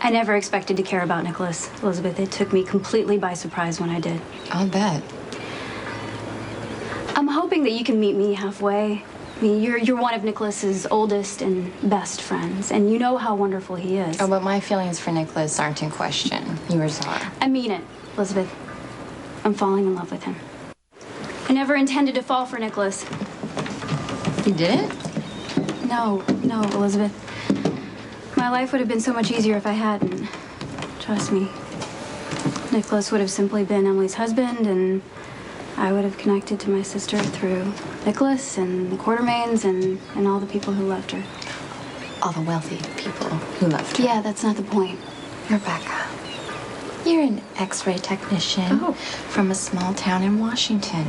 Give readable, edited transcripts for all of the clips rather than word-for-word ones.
I never expected to care about Nicholas, Elizabeth. It took me completely by surprise when I did. I'll bet. I'm hoping that you can meet me halfway. I mean, you're one of Nicholas's oldest and best friends, and you know how wonderful he is. Oh, but my feelings for Nikolas aren't in question. Yours are. I mean it, Elizabeth. I'm falling in love with him. I never intended to fall for Nikolas. You didn't? No, Elizabeth. My life would have been so much easier if I hadn't. Trust me. Nikolas would have simply been Emily's husband, and I would have connected to my sister through Nikolas and the Quartermains and all the people who loved her. All the wealthy people who loved her. Yeah, that's not the point. Rebecca, you're an X-ray technician from a small town in Washington.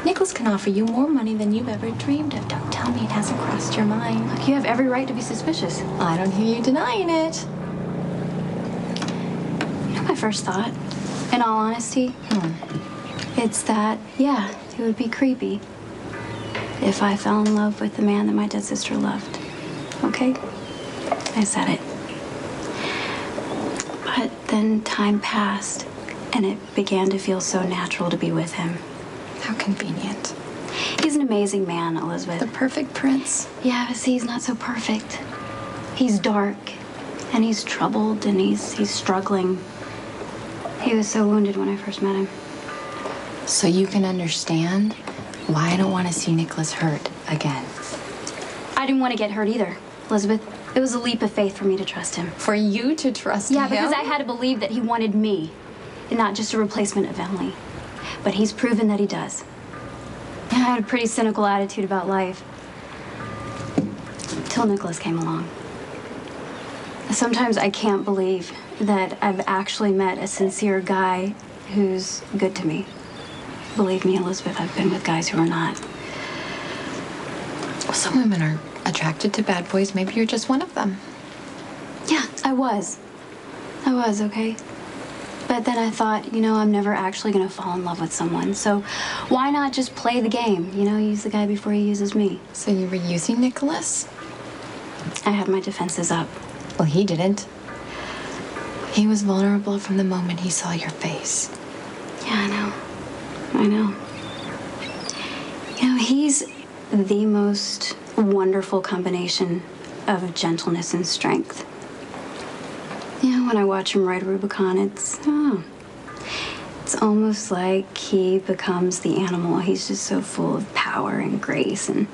Nikolas can offer you more money than you've ever dreamed of. Don't tell me it hasn't crossed your mind. Look, you have every right to be suspicious. I don't hear you denying it. You know my first thought, in all honesty? It's that, yeah, it would be creepy if I fell in love with the man that my dead sister loved. Okay? I said it. But then time passed, and it began to feel so natural to be with him. How convenient. He's an amazing man, Elizabeth. The perfect prince. Yeah, but see, he's not so perfect. He's dark, and he's troubled, and he's struggling. He was so wounded when I first met him. So you can understand why I don't want to see Nikolas hurt again. I didn't want to get hurt either, Elizabeth. It was a leap of faith for me to trust him. For you to trust him? Yeah, because I had to believe that he wanted me, and not just a replacement of Emily. But he's proven that he does. And I had a pretty cynical attitude about life. Till Nikolas came along. Sometimes I can't believe that I've actually met a sincere guy who's good to me. Believe me, Elizabeth, I've been with guys who are not. Well, some women are attracted to bad boys. Maybe you're just one of them. Yeah, I was, okay? But then I thought, you know, I'm never actually going to fall in love with someone. So why not just play the game? You know, use the guy before he uses me. So you were using Nikolas? I had my defenses up. Well, he didn't. He was vulnerable from the moment he saw your face. Yeah, I know. You know, he's the most wonderful combination of gentleness and strength. You know, when I watch him ride Rubicon, it's almost like he becomes the animal. He's just so full of power and grace, and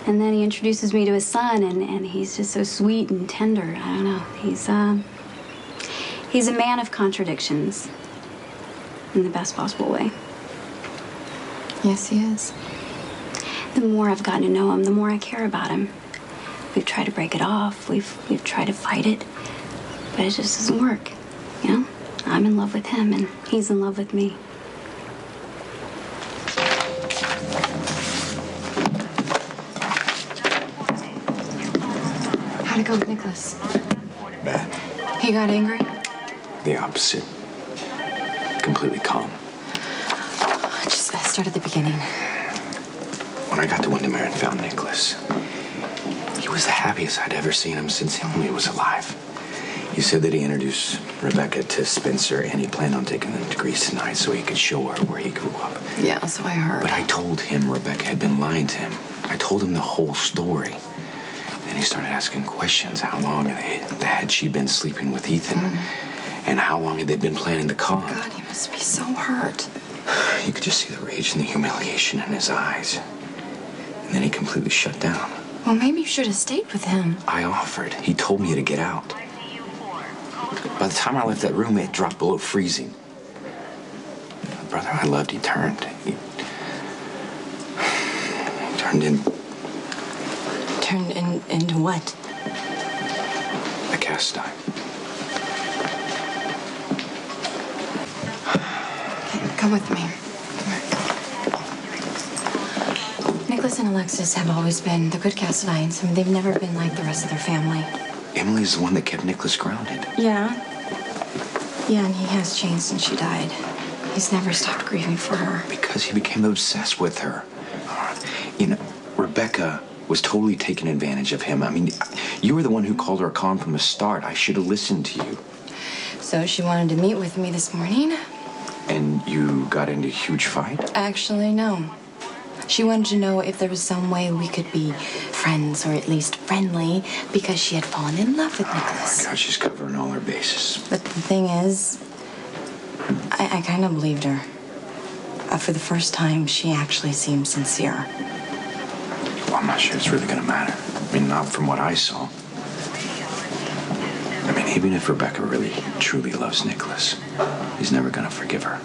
then he introduces me to his son, and he's just so sweet and tender. I don't know. He's a man of contradictions in the best possible way. Yes, he is. The more I've gotten to know him, the more I care about him. We've tried to break it off. We've tried to fight it, but it just doesn't work. You know, I'm in love with him, and he's in love with me. How'd it go with Nikolas? Bad. He got angry? The opposite. Completely calm. Just start at the beginning. When I got to Windermere and found Nikolas, he was the happiest I'd ever seen him since Emily was alive. He said that he introduced Rebecca to Spencer, and he planned on taking them to Greece tonight so he could show her where he grew up. Yeah, so I heard. But I told him Rebecca had been lying to him. I told him the whole story. Then he started asking questions. How long had she been sleeping with Ethan? And how long had they been planning the con? God, he must be so hurt. You could just see the rage and the humiliation in his eyes. And then he completely shut down. Well, maybe you should have stayed with him. I offered. He told me to get out. By the time I left that room, it dropped below freezing. The brother I loved, he turned. He turned in... Turned into what? a cast iron. Come with me. Nikolas and Alexis have always been the good Cassadines. I mean, they've never been like the rest of their family. Emily's the one that kept Nikolas grounded. Yeah. Yeah, and he has changed since she died. He's never stopped grieving for her. Because he became obsessed with her. You know, Rebecca was totally taking advantage of him. I mean, you were the one who called her a con from the start. I should have listened to you. So she wanted to meet with me this morning. And you got into a huge fight? Actually, no. She wanted to know if there was some way we could be friends, or at least friendly, because she had fallen in love with Nikolas. Oh my God, she's covering all her bases. But the thing is, I kind of believed her. For the first time, she actually seemed sincere. Well, I'm not sure it's really gonna matter. I mean, not from what I saw. I mean, even if Rebecca really, truly loves Nikolas, he's never gonna forgive her.